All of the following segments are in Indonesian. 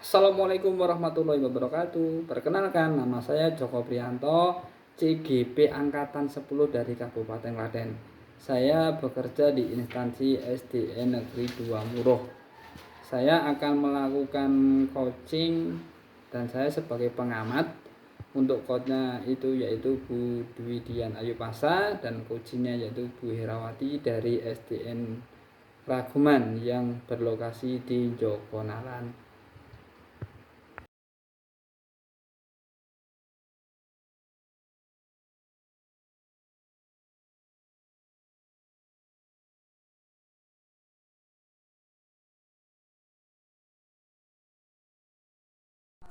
Assalamualaikum warahmatullahi wabarakatuh. Perkenalkan, nama saya Joko Priyanto, CGP Angkatan 10 dari Kabupaten Klaten. Saya bekerja di instansi SDN Negeri 2 Muruh. Saya akan melakukan coaching dan saya sebagai pengamat. Untuk coachnya itu yaitu Bu Dwi Dian Ayu Pasa dan coachingnya yaitu Bu Herawati dari SDN Raguman yang berlokasi di Jogonalan.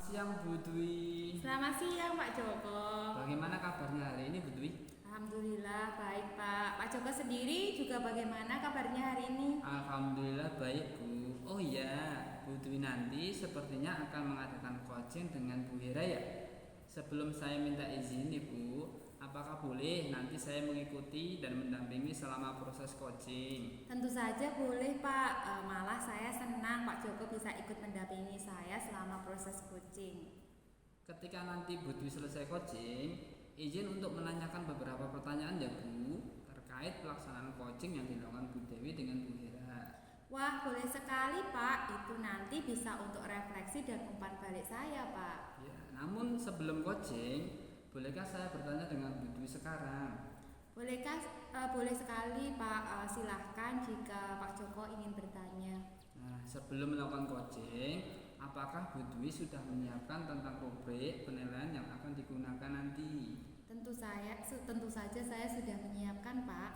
Siang Bu Dwi. Selamat siang Pak Joko. Bagaimana kabarnya hari ini Bu Dwi? Alhamdulillah baik Pak. Pak Joko sendiri juga bagaimana kabarnya hari ini? Alhamdulillah baik Bu. Oh iya, Bu Dwi nanti sepertinya akan mengadakan coaching dengan Bu Hera ya. Sebelum saya minta izin nih Bu, apakah boleh nanti saya mengikuti dan mendampingi selama proses coaching? Tentu saja boleh Pak. Malah saya senang Pak Joko bisa ikut mendampingi saya selama proses coaching. Ketika nanti Bu Dwi selesai coaching, izin untuk menanyakan beberapa pertanyaan ya Bu, terkait pelaksanaan coaching yang dilakukan Bu Dewi dengan Bu Hera. Wah boleh sekali Pak. Itu nanti bisa untuk refleksi dan umpan balik saya Pak. Ya, namun sebelum coaching, bolehkah saya bertanya dengan Bu Dwi sekarang? Boleh sekali Pak. Silahkan jika Pak Joko ingin bertanya. Nah, sebelum melakukan coaching, apakah Bu Dwi sudah menyiapkan tentang rubrik penilaian yang akan digunakan nanti? Tentu saja saya sudah menyiapkan Pak.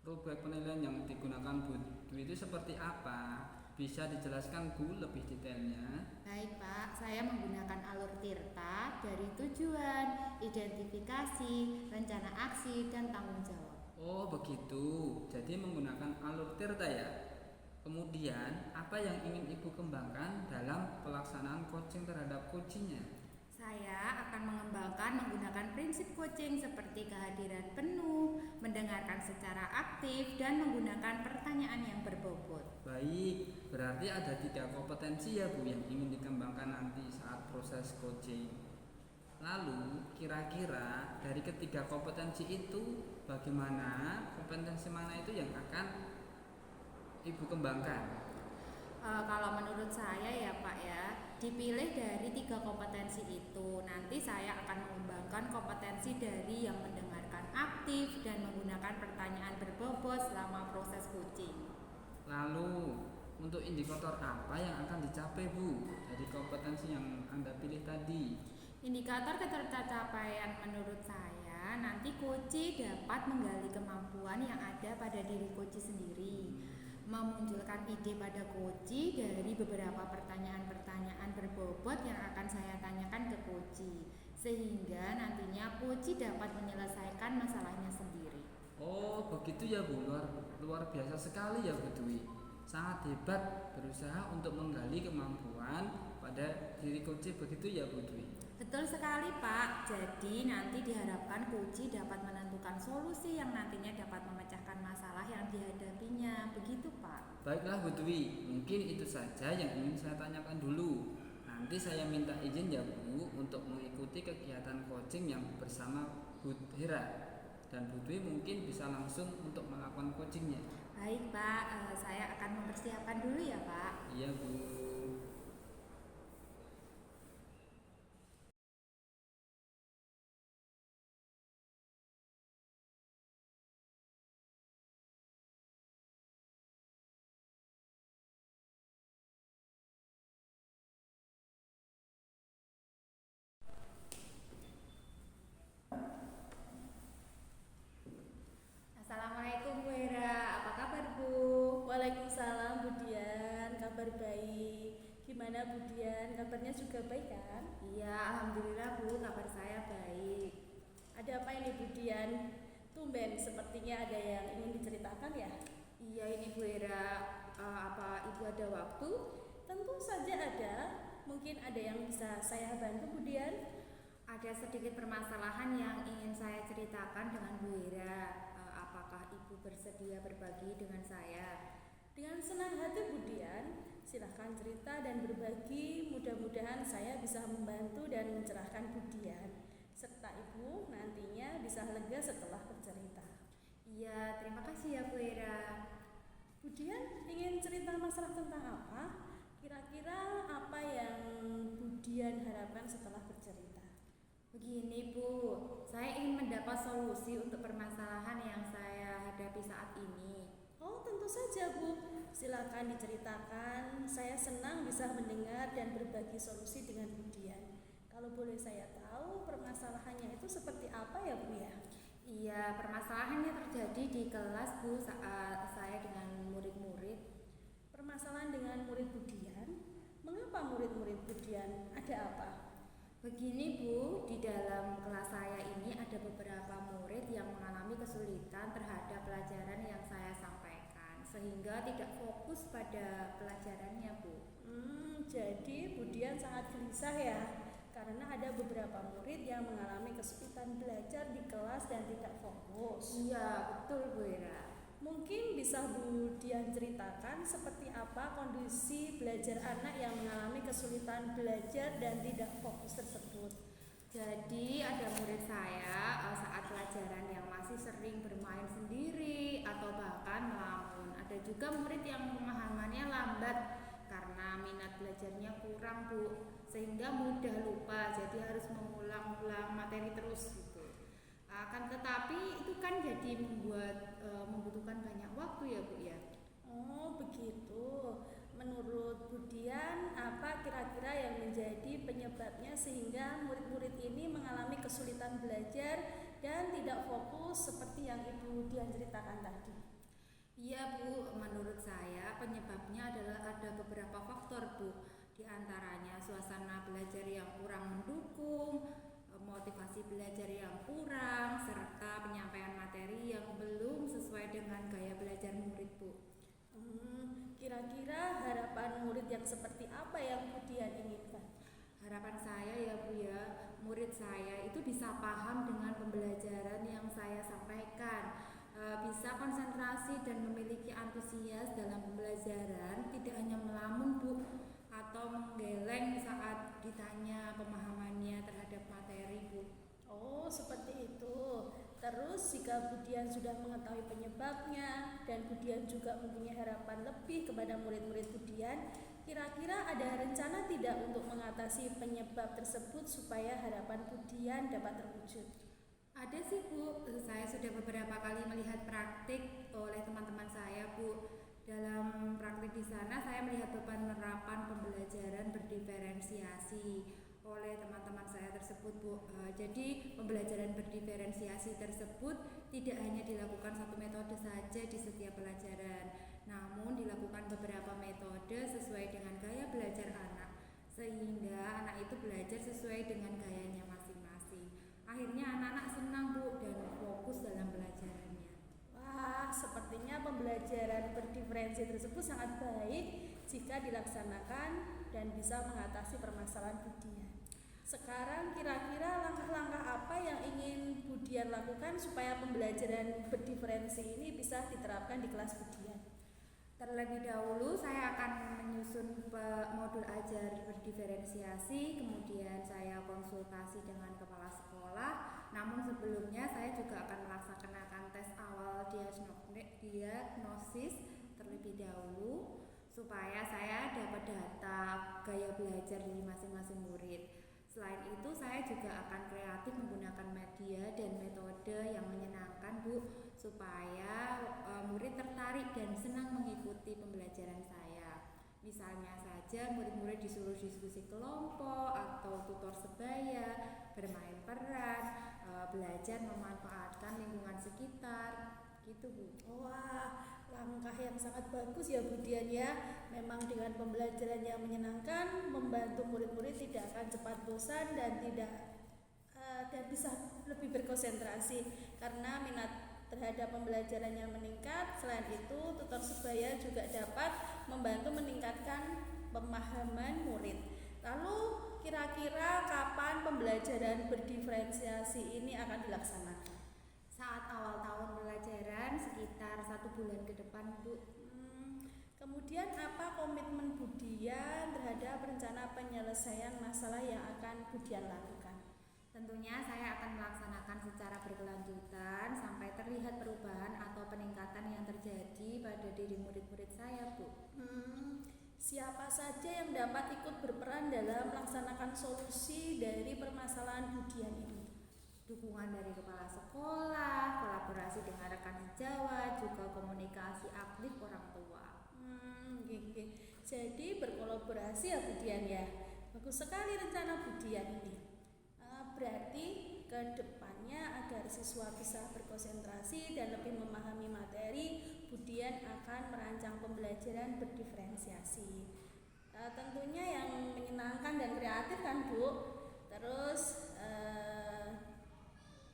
Rubrik penilaian yang digunakan Bu Dwi itu seperti apa? Bisa dijelaskan Bu lebih detailnya? Baik Pak, saya menggunakan alur tirta dari tujuan, identifikasi, rencana aksi, dan tanggung jawab. Oh begitu, jadi menggunakan alur tirta ya? Kemudian, apa yang ingin Ibu kembangkan dalam pelaksanaan coaching terhadap coachingnya? Saya akan mengembangkan menggunakan prinsip coaching seperti kehadiran penuh, mendengarkan secara aktif, dan menggunakan pertanyaan yang berbobot. Baik, berarti ada 3 kompetensi ya Bu yang ingin dikembangkan nanti saat proses coaching. Lalu, kira-kira dari ketiga kompetensi itu, bagaimana kompetensi mana itu yang akan Ibu kembangkan? Kalau menurut saya ya Pak ya, dipilih dari 3 kompetensi itu. Nanti saya akan mengembangkan kompetensi dari yang mendengarkan aktif dan menggunakan pertanyaan berbobot selama proses coaching. Lalu, untuk indikator apa yang akan dicapai Bu dari kompetensi yang Anda pilih tadi? Indikator ketercapaian menurut saya nanti coach dapat menggali kemampuan yang ada pada diri coach sendiri, memunculkan ide pada coach dari beberapa pertanyaan-pertanyaan berbobot yang akan saya tanyakan ke coach, sehingga nantinya coach dapat menyelesaikan masalahnya sendiri. Oh begitu ya Bu, luar biasa sekali ya Bu Dwi. Sangat hebat berusaha untuk menggali kemampuan pada diri coach begitu ya Bu Dwi. Betul sekali Pak, jadi nanti diharapkan coach dapat menentukan solusi yang nantinya dapat memecahkan masalah yang dihadapinya, begitu Pak. Baiklah Bu Dwi, mungkin itu saja yang ingin saya tanyakan dulu. Nanti saya minta izin ya Bu untuk mengikuti kegiatan coaching yang bersama Bu Hera. Dan Bu Dwi mungkin bisa langsung untuk melakukan coachingnya. Baik Pak, saya akan mempersiapkan dulu ya Pak. Iya Bu. Gimana Bu Dian? Kabarnya juga baik kan? Iya, alhamdulillah Bu, kabar saya baik. Ada apa ini Bu Dian? Tumben sepertinya ada yang ingin diceritakan ya? Iya, ini Bu Hera, apa Ibu ada waktu? Tentu saja ada. Mungkin ada yang bisa saya bantu Bu Dian? Ada sedikit permasalahan yang ingin saya ceritakan dengan Bu Hera. Apakah Ibu bersedia berbagi dengan saya? Dengan senang hati Bu Dian, silahkan cerita dan berbagi. Mudah-mudahan saya bisa membantu dan mencerahkan Bu Dian, serta Ibu nantinya bisa lega setelah bercerita. Iya, terima kasih ya Bu Hera. Bu Dian ingin cerita masalah tentang apa? Kira-kira apa yang Bu Dian harapkan setelah bercerita? Begini Bu, saya ingin mendapat solusi untuk permasalahan yang saya hadapi saat ini. Oh, tentu saja Bu. Silakan diceritakan. Saya senang bisa mendengar dan berbagi solusi dengan Bu Dian. Kalau boleh saya tahu permasalahannya itu seperti apa ya Bu ya? Iya, permasalahannya terjadi di kelas Bu saat saya dengan murid-murid. Permasalahan dengan murid Bu Dian? Mengapa murid-murid Bu Dian? Ada apa? Begini Bu, di dalam kelas saya ini ada beberapa murid yang mengalami kesulitan terhadap pelajaran yang saya sampaikan, sehingga tidak fokus pada pelajarannya Bu. Jadi Bu Dian sangat gelisah ya, karena ada beberapa murid yang mengalami kesulitan belajar di kelas dan tidak fokus. Iya, betul Bu Ira. Mungkin bisa Bu Dian ceritakan seperti apa kondisi belajar anak yang mengalami kesulitan belajar dan tidak fokus tersebut. Jadi ada murid saya saat pelajaran yang masih sering bermain sendiri atau bahkan melamun. Ada juga murid yang pemahamannya lambat karena minat belajarnya kurang Bu, sehingga mudah lupa, jadi harus mengulang-ulang materi terus gitu. Akan tetapi itu kan jadi membutuhkan banyak waktu ya Bu ya. Oh begitu. Menurut Bu Dian, apa kira-kira yang menjadi penyebabnya sehingga murid-murid ini mengalami kesulitan belajar dan tidak fokus seperti yang Ibu Dian ceritakan tadi? Iya Bu, menurut saya penyebabnya adalah ada beberapa faktor Bu. Di antaranya suasana belajar yang kurang mendukung, motivasi belajar yang kurang, serta penyampaian materi yang belum sesuai dengan gaya belajar murid Bu. Kira-kira harapan murid yang seperti apa yang Bu Dian inginkan? Harapan saya ya Bu ya, murid saya itu bisa paham dengan pembelajaran yang saya sampaikan, bisa konsentrasi dan memiliki antusias dalam pembelajaran, tidak hanya melamun Bu, atau menggeleng saat ditanya pemahamannya terhadap materi Bu. Oh seperti itu. Terus jika Bu Dian sudah mengetahui penyebabnya dan Bu Dian juga mempunyai harapan lebih kepada murid-murid Bu Dian, kira-kira ada rencana tidak untuk mengatasi penyebab tersebut supaya harapan Bu Dian dapat terwujud? Ada sih Bu, saya sudah beberapa kali melihat praktik oleh teman-teman saya Bu. Dalam praktik di sana saya melihat penerapan pembelajaran berdiferensiasi oleh teman-teman saya tersebut Bu. Jadi pembelajaran berdiferensiasi tersebut tidak hanya dilakukan satu metode saja di setiap pelajaran, namun dilakukan beberapa metode sesuai dengan gaya belajar anak, sehingga anak itu belajar sesuai dengan gayanya masing-masing. Akhirnya anak-anak senang Bu dan fokus dalam pelajarannya. Wah, sepertinya pembelajaran berdiferensi tersebut sangat baik jika dilaksanakan dan bisa mengatasi permasalahan Bu Dian. Sekarang kira-kira langkah-langkah apa yang ingin Bu Dian lakukan supaya pembelajaran berdiferensi ini bisa diterapkan di kelas Bu Dian? Terlebih dahulu saya akan menyusun modul ajar berdiferensiasi, kemudian saya konsultasi dengan kepala sekolah. Namun sebelumnya saya juga akan melaksanakan tes awal diagnosis terlebih dahulu supaya saya dapat data gaya belajar dari masing-masing murid. Selain itu saya juga akan kreatif menggunakan media dan metode yang menyenangkan Bu, supaya murid tertarik dan senang mengikuti pembelajaran saya. Misalnya saja murid-murid disuruh diskusi kelompok atau tutor sebaya, bermain peran, belajar memanfaatkan lingkungan sekitar, gitu Bu. Wah, langkah yang sangat bagus ya Bu Dian ya. Memang dengan pembelajaran yang menyenangkan membantu murid-murid tidak akan cepat bosan dan dan bisa lebih berkonsentrasi karena minat terhadap pembelajarannya meningkat. Selain itu, tutor sebaya juga dapat membantu meningkatkan pemahaman murid. Lalu kira-kira kapan pembelajaran berdiferensiasi ini akan dilaksanakan? Saat awal tahun pelajaran sekitar 1 bulan ke depan, Bu. Kemudian apa komitmen Bu Dian terhadap rencana penyelesaian masalah yang akan Bu Dian lakukan? Tentunya saya akan melaksanakan secara berkelanjutan sampai terlihat perubahan atau peningkatan yang terjadi pada diri murid-murid saya, Bu. Siapa saja yang dapat ikut berperan dalam melaksanakan solusi dari permasalahan Bu Dian ini? Dukungan dari kepala sekolah, kolaborasi dengan rekan sejawat, juga komunikasi aktif orang tua. Jadi berkolaborasi ya Bu Dian ya. Bagus sekali rencana Bu Dian ini. Berarti ke depannya agar siswa bisa berkonsentrasi dan lebih memahami materi, Bu Dian akan merancang pembelajaran berdiferensiasi. Tentunya yang menyenangkan dan kreatif kan Bu. Terus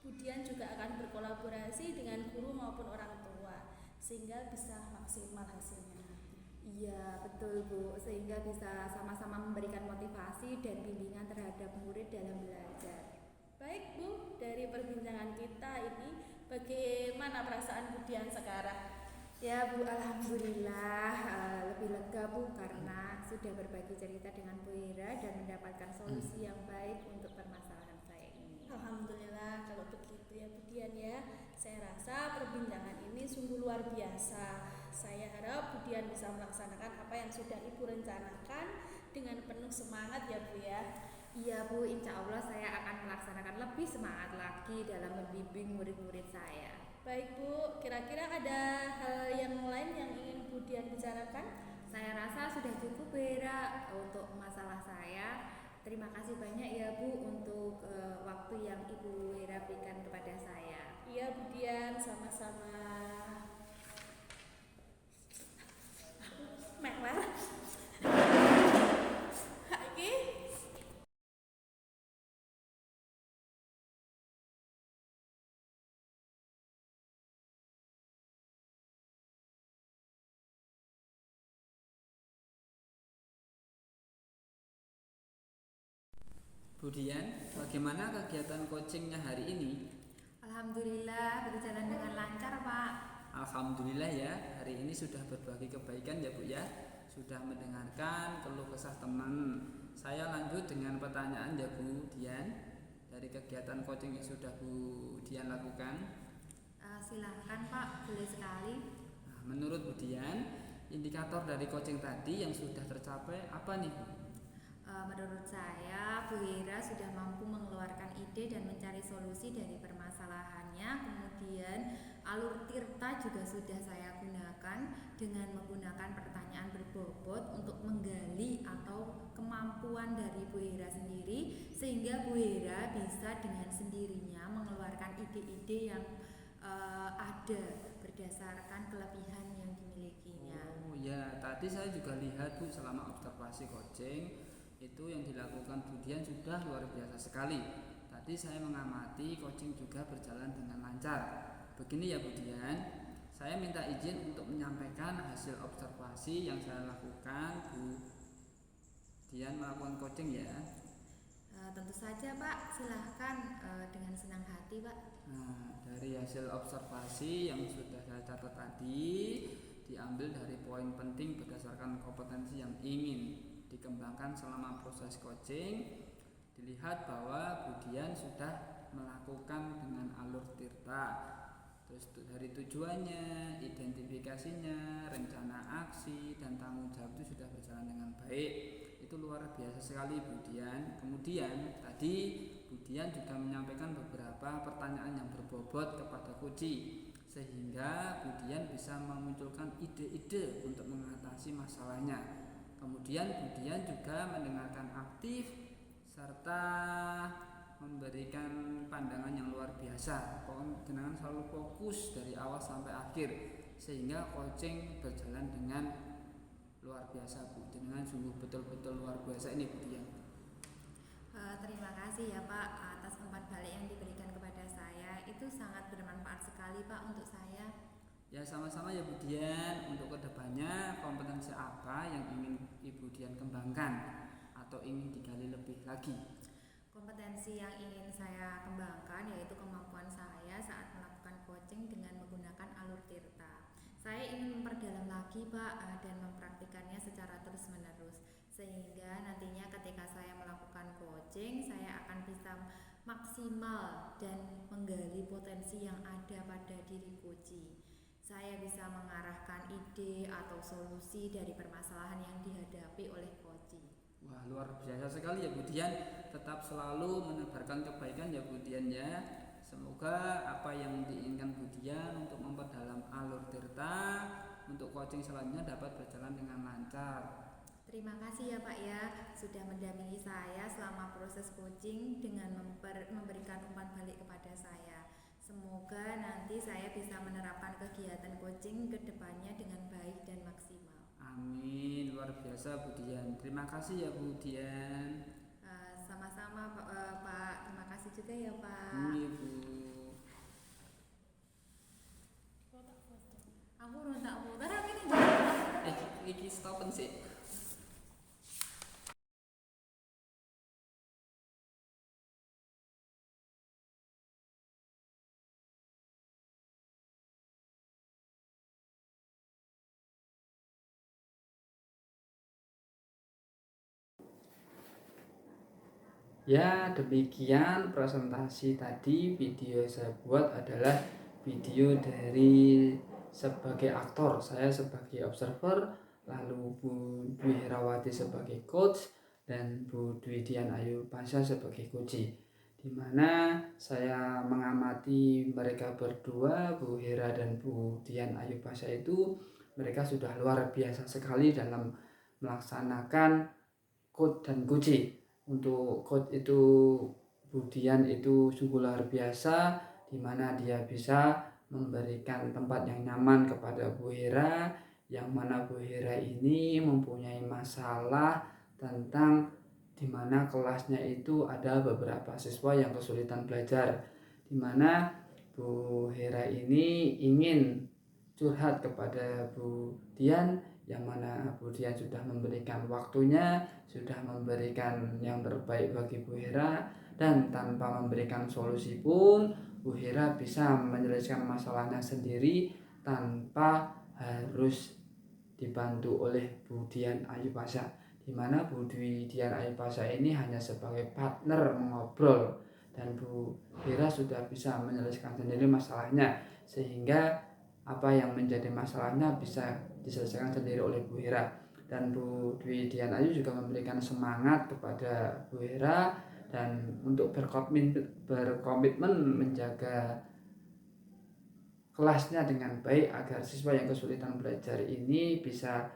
Bu Dian juga akan berkolaborasi dengan guru maupun orang tua sehingga bisa maksimal hasilnya nanti. Iya, betul Bu, sehingga bisa sama-sama memberikan motivasi dan bimbingan terhadap murid dalam belajar. Baik Bu, dari perbincangan kita ini bagaimana perasaan Bu Dian sekarang? Ya Bu, alhamdulillah lebih lega Bu karena sudah berbagi cerita dengan Bu Hera dan mendapatkan solusi yang baik untuk permasalahan saya ini. Alhamdulillah kalau begitu ya Bu Dian ya. Saya rasa perbincangan ini sungguh luar biasa. Saya harap Bu Dian bisa melaksanakan apa yang sudah Ibu rencanakan dengan penuh semangat ya Bu ya. Iya Bu, insya Allah saya akan melaksanakan lebih semangat lagi dalam membimbing murid-murid saya. Baik Bu, kira-kira ada hal yang lain yang ingin Bu Dian bicarakan? Saya rasa sudah cukup Bu Hera untuk masalah saya. Terima kasih banyak ya Bu untuk waktu yang Ibu Hera berikan kepada saya. Iya Bu Dian, sama-sama. Mewah. Bu Dian, bagaimana kegiatan coachingnya hari ini? Alhamdulillah berjalan dengan lancar Pak. Alhamdulillah ya, hari ini sudah berbagi kebaikan ya Bu ya. Sudah mendengarkan keluh kesah teman. Saya lanjut dengan pertanyaan ya Bu Dian. Dari kegiatan coaching yang sudah Bu Dian lakukan. Silahkan Pak, boleh sekali. Nah, menurut Bu Dian, indikator dari coaching tadi yang sudah tercapai apa nih Bu? Menurut saya, Bu Hera sudah mampu mengeluarkan ide dan mencari solusi dari permasalahannya. Kemudian alur tirta juga sudah saya gunakan dengan menggunakan pertanyaan berbobot untuk menggali atau kemampuan dari Bu Hera sendiri, sehingga Bu Hera bisa dengan sendirinya mengeluarkan ide-ide yang ada berdasarkan kelebihan yang dimilikinya. Oh ya, tadi saya juga lihat Bu selama observasi coaching itu yang dilakukan Bu Dian sudah luar biasa sekali. Tadi saya mengamati coaching juga berjalan dengan lancar. Begini ya Bu Dian, saya minta izin untuk menyampaikan hasil observasi yang saya lakukan. Bu Dian melakukan coaching ya. Tentu saja Pak, silahkan dengan senang hati Pak. Nah, dari hasil observasi yang sudah saya catat tadi diambil dari poin penting berdasarkan kompetensi yang ingin dikembangkan selama proses coaching. Dilihat bahwa Bu Dian sudah melakukan dengan alur tirta. Terus dari tujuannya, identifikasinya, rencana aksi dan tanggung jawab itu sudah berjalan dengan baik. Itu luar biasa sekali Bu Dian. Kemudian tadi Bu Dian juga menyampaikan beberapa pertanyaan yang berbobot kepada coach, sehingga Bu Dian bisa memunculkan ide-ide untuk mengatasi masalahnya. Kemudian Bu Dian juga mendengarkan aktif serta memberikan pandangan yang luar biasa. Pokoknya jenengan selalu fokus dari awal sampai akhir sehingga coaching berjalan dengan luar biasa Bu, dengan sungguh betul-betul luar biasa ini Bu Dian. Terima kasih ya Pak atas umpan balik yang diberikan kepada saya. Itu sangat bermanfaat sekali Pak untuk saya. Ya sama-sama ya Bu Dian. Untuk kedepannya kompetensi apa yang ingin Ibu Dian kembangkan atau ingin digali lebih lagi? Kompetensi yang ingin saya kembangkan yaitu kemampuan saya saat melakukan coaching dengan menggunakan alur tirta. Saya ingin memperdalam lagi Pak dan mempraktikannya secara terus-menerus, sehingga nantinya ketika saya melakukan coaching saya akan bisa maksimal dan menggali potensi yang ada pada diri coach. Saya bisa mengarahkan ide atau solusi dari permasalahan yang dihadapi oleh coach. Wah, luar biasa sekali ya Bu Dian. Tetap selalu menebarkan kebaikan ya Bu Dian ya. Semoga apa yang diinginkan Bu Dian untuk memperdalam alur tirta untuk coaching selanjutnya dapat berjalan dengan lancar. Terima kasih ya Pak ya sudah mendampingi saya selama proses coaching dengan memberikan umpan balik kepada saya. Semoga nanti saya bisa menerapkan kegiatan coaching ke depannya dengan baik dan maksimal. Amin, luar biasa Bu Dian. Terima kasih ya Bu Dian. Sama-sama Pak, terima kasih juga ya Pak. Iya Bu. Aku rontak foto tapi ini Iki stopen sih. Ya, demikian presentasi tadi. Video yang saya buat adalah video dari sebagai aktor, saya sebagai observer, lalu Bu Dwi Herawati sebagai coach, dan Bu Dwi Dian Ayu Pasha sebagai coach. Di mana saya mengamati mereka berdua, Bu Hera dan Bu Dian Ayu Pasha itu, mereka sudah luar biasa sekali dalam melaksanakan coach dan coach. Untuk coach itu Bu Dian itu sungguh luar biasa, di mana dia bisa memberikan tempat yang nyaman kepada Bu Hera, yang mana Bu Hera ini mempunyai masalah tentang di mana kelasnya itu ada beberapa siswa yang kesulitan belajar, di mana Bu Hera ini ingin curhat kepada Bu Dian, yang mana Bu Dian sudah memberikan waktunya, sudah memberikan yang terbaik bagi Bu Hera, dan tanpa memberikan solusi pun Bu Hera bisa menyelesaikan masalahnya sendiri tanpa harus dibantu oleh Bu Dian Ayu Pasha, di mana Bu Dwi Dian Ayu Pasha ini hanya sebagai partner mengobrol, dan Bu Hera sudah bisa menyelesaikan sendiri masalahnya, sehingga apa yang menjadi masalahnya bisa diselesaikan sendiri oleh Bu Hera. Dan Bu Dwi Dian Ayu juga memberikan semangat kepada Bu Hera dan untuk berkomitmen menjaga kelasnya dengan baik agar siswa yang kesulitan belajar ini bisa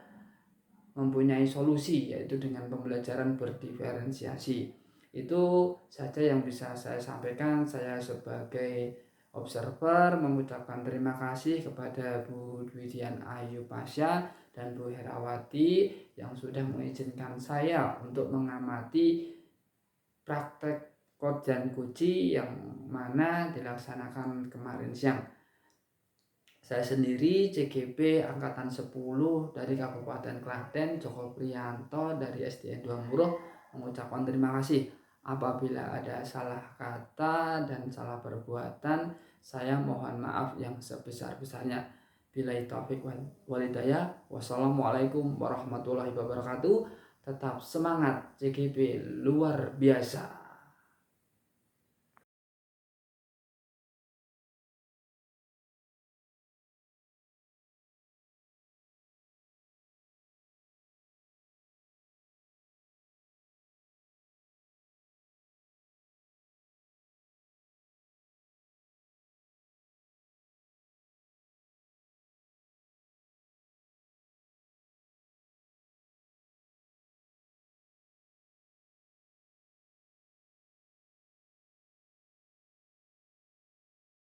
mempunyai solusi, yaitu dengan pembelajaran berdiferensiasi. Itu saja yang bisa saya sampaikan. Saya sebagai observer mengucapkan terima kasih kepada Bu Dwi Dian Ayu Pasha dan Bu Herawati yang sudah mengizinkan saya untuk mengamati praktek coach dan coach yang mana dilaksanakan kemarin siang. Saya sendiri CGP Angkatan 10 dari Kabupaten Klaten, Joko Priyanto dari SDN 2 Muruh, mengucapkan terima kasih. Apabila ada salah kata dan salah perbuatan, saya mohon maaf yang sebesar-besarnya. Billahi taufik wal hidayah. Wassalamualaikum warahmatullahi wabarakatuh. Tetap semangat, CGP luar biasa.